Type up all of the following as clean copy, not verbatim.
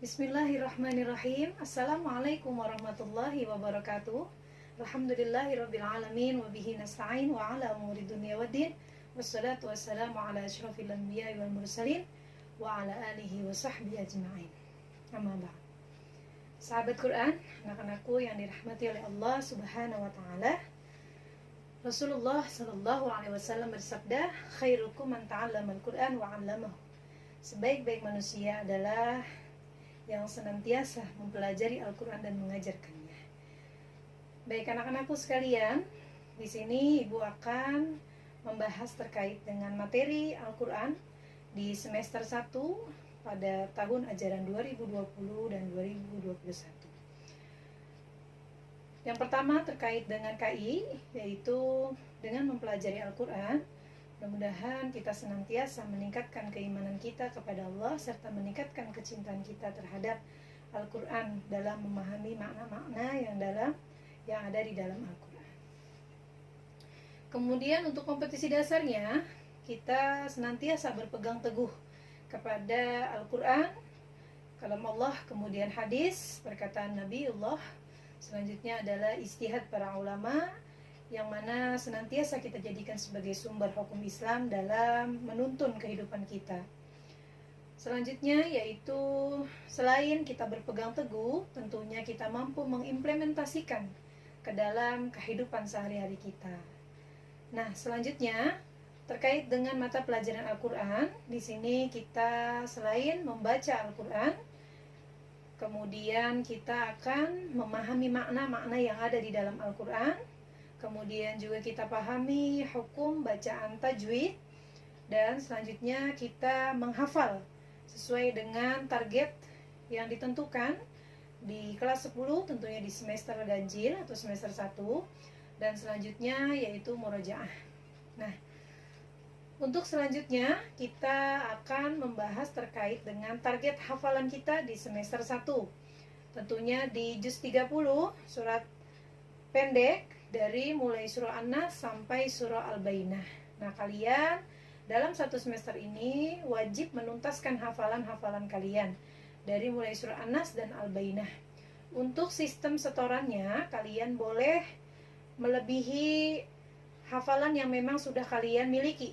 Bismillahirrahmanirrahim. Assalamualaikum warahmatullahi wabarakatuh. Alhamdulillahirabbil alamin wa bihi nasta'in wa ala umuri dunya waddin. Wassalatu wassalamu ala asyrafil anbiya'i wal mursalin wa ala alihi wa sahbihi ajma'in. Amma ba'd. Sahabat Quran, anak-anakku yang dirahmati oleh Allah Subhanahu wa taala. Rasulullah sallallahu alaihi wasallam bersabda, "Khairukum man ta'allama al-Qur'an wa 'allamahu." Sebaik-baik manusia adalah yang senantiasa mempelajari Al-Quran dan mengajarkannya. Baik anak-anakku sekalian, di sini Ibu akan membahas terkait dengan materi Al-Quran di semester 1 pada tahun ajaran 2020 dan 2021. Yang pertama terkait dengan KI, yaitu dengan mempelajari Al-Quran. Mudah-mudahan kita senantiasa meningkatkan keimanan kita kepada Allah serta meningkatkan kecintaan kita terhadap Al-Quran dalam memahami makna-makna yang ada di dalam Al-Quran. Kemudian untuk kompetisi dasarnya, kita senantiasa berpegang teguh kepada Al-Quran, kalam Allah, kemudian hadis, perkataan Nabiullah. Selanjutnya adalah ijtihad para ulama, yang mana senantiasa kita jadikan sebagai sumber hukum Islam dalam menuntun kehidupan kita. Selanjutnya yaitu selain kita berpegang teguh, tentunya kita mampu mengimplementasikan ke dalam kehidupan sehari-hari kita. Nah, selanjutnya terkait dengan mata pelajaran Al-Quran, di sini kita selain membaca Al-Quran, kemudian kita akan memahami makna-makna yang ada di dalam Al-Quran. Kemudian juga kita pahami hukum bacaan tajwid, dan selanjutnya kita menghafal sesuai dengan target yang ditentukan di kelas 10, tentunya di semester ganjil atau semester 1, dan selanjutnya yaitu murojaah. Nah, untuk selanjutnya kita akan membahas terkait dengan target hafalan kita di semester 1. Tentunya di juz 30 surat pendek dari mulai surah An-Nas sampai surah Al-Bainah. Nah, kalian dalam satu semester ini wajib menuntaskan hafalan-hafalan kalian dari mulai surah An-Nas dan Al-Bainah. Untuk sistem setorannya, kalian boleh melebihi hafalan yang memang sudah kalian miliki.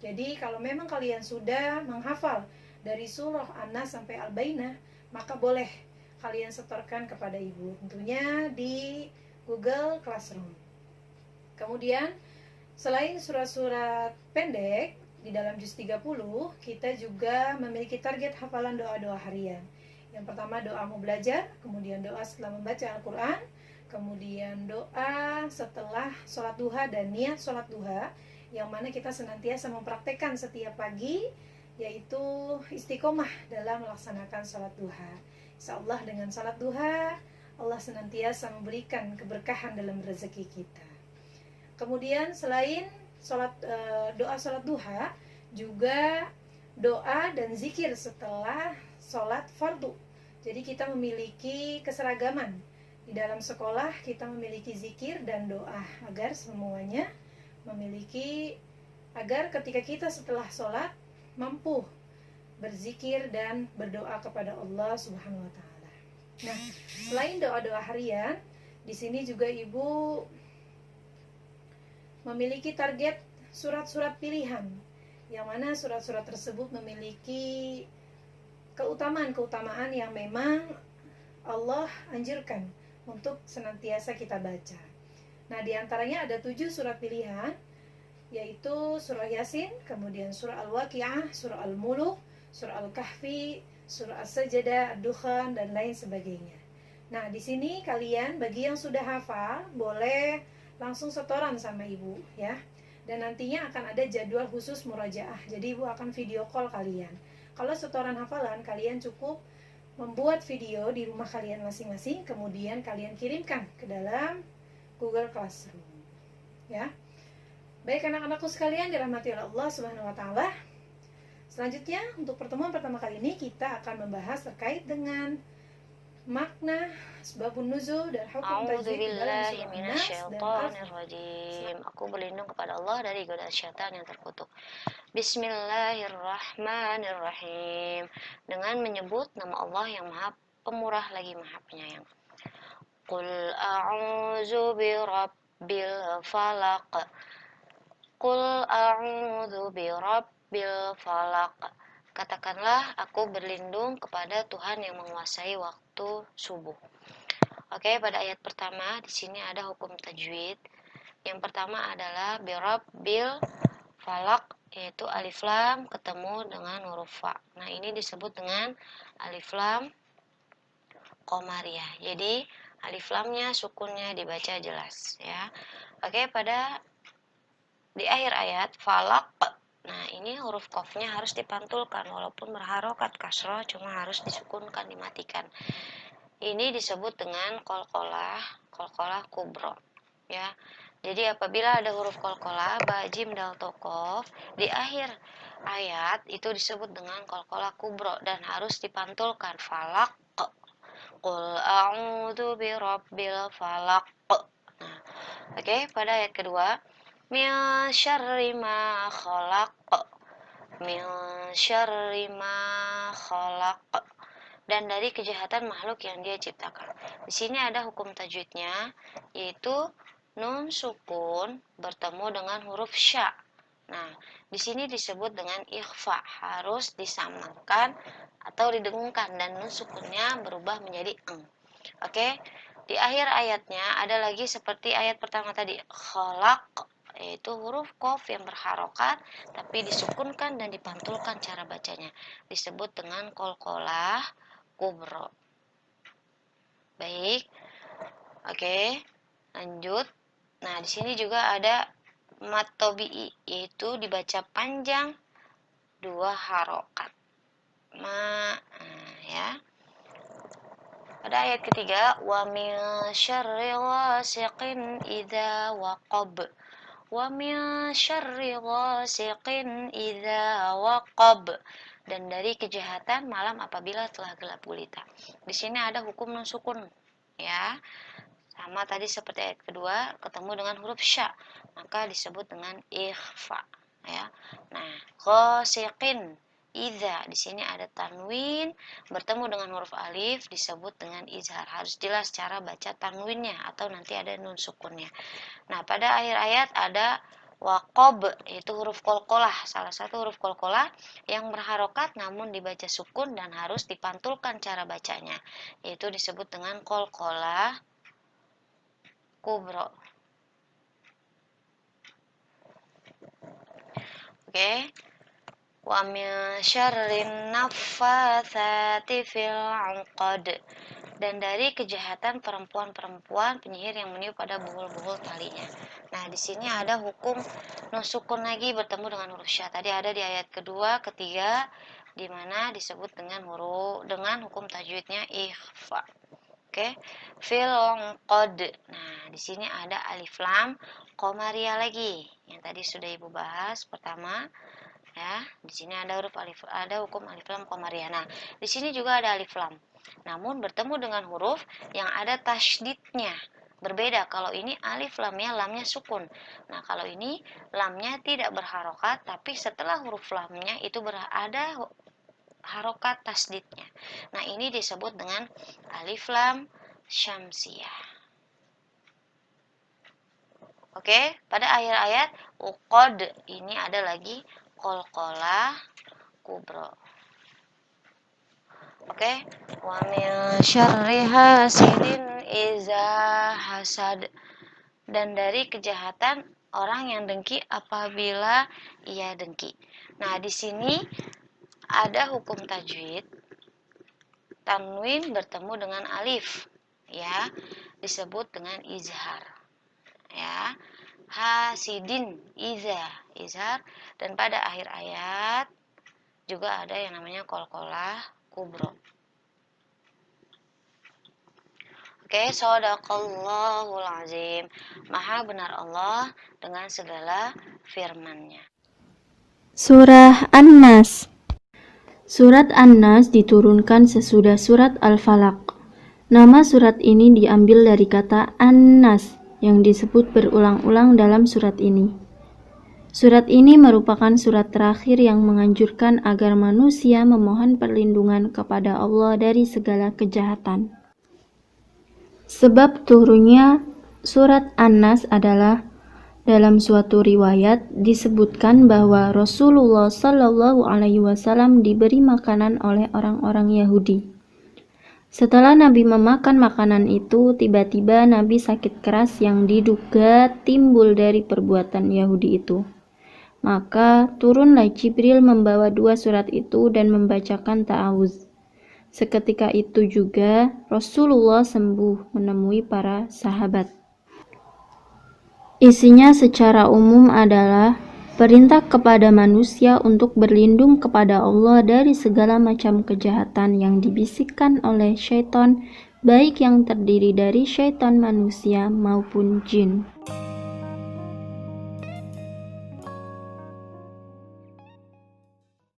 Jadi, kalau memang kalian sudah menghafal dari surah An-Nas sampai Al-Bainah, maka boleh kalian setorkan kepada ibu. Tentunya di Google Classroom. Kemudian selain surat-surat pendek di dalam juz 30, kita juga memiliki target hafalan doa-doa harian. Yang pertama doa mau belajar, kemudian doa setelah membaca Al-Quran, kemudian doa setelah sholat duha dan niat sholat duha, yang mana kita senantiasa mempraktekkan setiap pagi, yaitu istiqomah dalam melaksanakan sholat duha. Insyaallah dengan sholat duha Allah senantiasa memberikan keberkahan dalam rezeki kita. Kemudian selain doa sholat duha, juga doa dan zikir setelah sholat fardu. Jadi kita memiliki keseragaman. Di dalam sekolah kita memiliki zikir dan doa agar semuanya memiliki, agar ketika kita setelah sholat mampu berzikir dan berdoa kepada Allah Subhanahu wa taala. Nah, selain doa-doa harian, di sini juga ibu memiliki target surat-surat pilihan, yang mana surat-surat tersebut memiliki keutamaan-keutamaan yang memang Allah anjurkan untuk senantiasa kita baca. Nah, diantaranya ada 7 surat pilihan, yaitu surah Yasin, kemudian surah Al-Waqi'ah, surah Al-Muluk, surah Al-Kahfi, surah As-Sajdah, Ad-Dukhan, dan lain sebagainya. Nah, di sini kalian bagi yang sudah hafal boleh langsung setoran sama ibu ya. Dan nantinya akan ada jadwal khusus murajaah. Jadi ibu akan video call kalian. Kalau setoran hafalan, kalian cukup membuat video di rumah kalian masing-masing, kemudian kalian kirimkan ke dalam Google Classroom. Ya. Baik anak-anakku sekalian dirahmati oleh Allah Subhanahu wa taala. Selanjutnya, untuk pertemuan pertama kali ini kita akan membahas terkait dengan makna sebabun nuzul dan hukum A'udzu tajwid di dalam billahi surah An-Nas dan minasyaitonir rajim. Aku berlindung kepada Allah dari godaan syaitan yang terkutuk. Bismillahirrahmanirrahim. Dengan menyebut nama Allah yang Maha Pemurah lagi Maha Penyayang. Qul a'udzu birabbil falaq. Qul a'udzu birabbil falaq. Katakanlah, aku berlindung kepada Tuhan yang menguasai waktu subuh. Oke, pada ayat pertama di sini ada hukum tajwid. Yang pertama adalah birabbil falaq, yaitu alif lam ketemu dengan huruf fa. Nah, ini disebut dengan alif lam qamariyah. Jadi, alif lamnya sukunnya dibaca jelas ya. Oke, pada di akhir ayat falaq. Nah, ini huruf qafnya harus dipantulkan walaupun berharokat kasroh, cuma harus disukunkan, dimatikan. Ini disebut dengan qalqalah kubro ya. Jadi apabila ada huruf qalqalah ba jim dal ta qaf di akhir ayat itu disebut dengan qalqalah kubro dan harus dipantulkan falaq. Qul a'udzu birabbil falaq. Nah, oke, pada ayat kedua min syarri ma khalaq. Min syarri ma khalaq. Dan dari kejahatan makhluk yang dia ciptakan. Di sini ada hukum tajwidnya, yaitu nun sukun bertemu dengan huruf sya. Nah, di sini disebut dengan ikhfa, harus disamakan atau didengungkan dan nun sukunnya berubah menjadi eng. Oke, di akhir ayatnya ada lagi seperti ayat pertama tadi, khalaq, yaitu huruf qaf yang berharokat tapi disukunkan dan dipantulkan cara bacanya. Disebut dengan qalqalah kubro. Baik. Oke, lanjut. Nah, di sini juga ada mat tobi'i, yaitu dibaca panjang dua harokat. Ya. Pada ayat ketiga, wa min syarri ghasiqin idza waqab. Wa min syarri ghasiqin idza waqab. Dan dari kejahatan malam apabila telah gelap gulita. Di sini ada hukum nun sukun ya. Sama tadi seperti ayat kedua, ketemu dengan huruf sya, maka disebut dengan ikhfa ya. Nah, ghasiqin idza di sini ada tanwin bertemu dengan huruf alif disebut dengan izhar. Harus jelas cara baca tanwinnya atau nanti ada nun sukunnya. Nah, pada akhir ayat ada waqab, yaitu huruf qalqalah, salah satu huruf qalqalah yang berharokat namun dibaca sukun dan harus dipantulkan cara bacanya, yaitu disebut dengan qalqalah kubro. Oke. Wa min syarrin naffatsati fil 'uqad. Dan dari kejahatan perempuan-perempuan penyihir yang meniup pada buhul-buhul talinya. Nah, di sini ada hukum nun sukun lagi bertemu dengan huruf sya. Tadi ada di ayat kedua, ketiga, di mana disebut dengan hukum tajwidnya ikhfa. Oke, fil qad. Nah, di sini ada alif lam qamariyah lagi. Yang tadi sudah Ibu bahas pertama. Ya, di sini ada hukum alif lam qamariyah. Nah, di sini juga ada alif lam. Namun bertemu dengan huruf yang ada tasydidnya. Berbeda, kalau ini alif lamnya sukun. Nah, kalau ini lamnya tidak berharokat, tapi setelah huruf lamnya itu ada harokat tasydidnya. Nah, ini disebut dengan alif lam syamsiyah. Oke, pada akhir ayat uqad ini ada lagi qalqalah kubro. Oke, wa min syarri hasidin iza hasad. Dan dari kejahatan orang yang dengki apabila ia dengki. Nah, di sini ada hukum tajwid. Tanwin bertemu dengan alif, ya, disebut dengan izhar. Ya, hasidin izhar, dan pada akhir ayat juga ada yang namanya qalqalah kubro. Oke, shadaqallahul azim. Maha benar Allah dengan segala firman-Nya. Surah An-Nas. Surat An-Nas diturunkan sesudah surat Al-Falaq. Nama surat ini diambil dari kata An-Nas yang disebut berulang-ulang dalam surat ini. Surat ini merupakan surat terakhir yang menganjurkan agar manusia memohon perlindungan kepada Allah dari segala kejahatan. Sebab turunnya surat An-Nas adalah dalam suatu riwayat disebutkan bahwa Rasulullah Shallallahu Alaihi Wasallam diberi makanan oleh orang-orang Yahudi. Setelah Nabi memakan makanan itu, tiba-tiba Nabi sakit keras yang diduga timbul dari perbuatan Yahudi itu. Maka turunlah Jibril membawa 2 surat itu dan membacakan ta'awuz. Seketika itu juga Rasulullah sembuh menemui para sahabat. Isinya secara umum adalah perintah kepada manusia untuk berlindung kepada Allah dari segala macam kejahatan yang dibisikkan oleh syaitan, baik yang terdiri dari syaitan manusia maupun jin.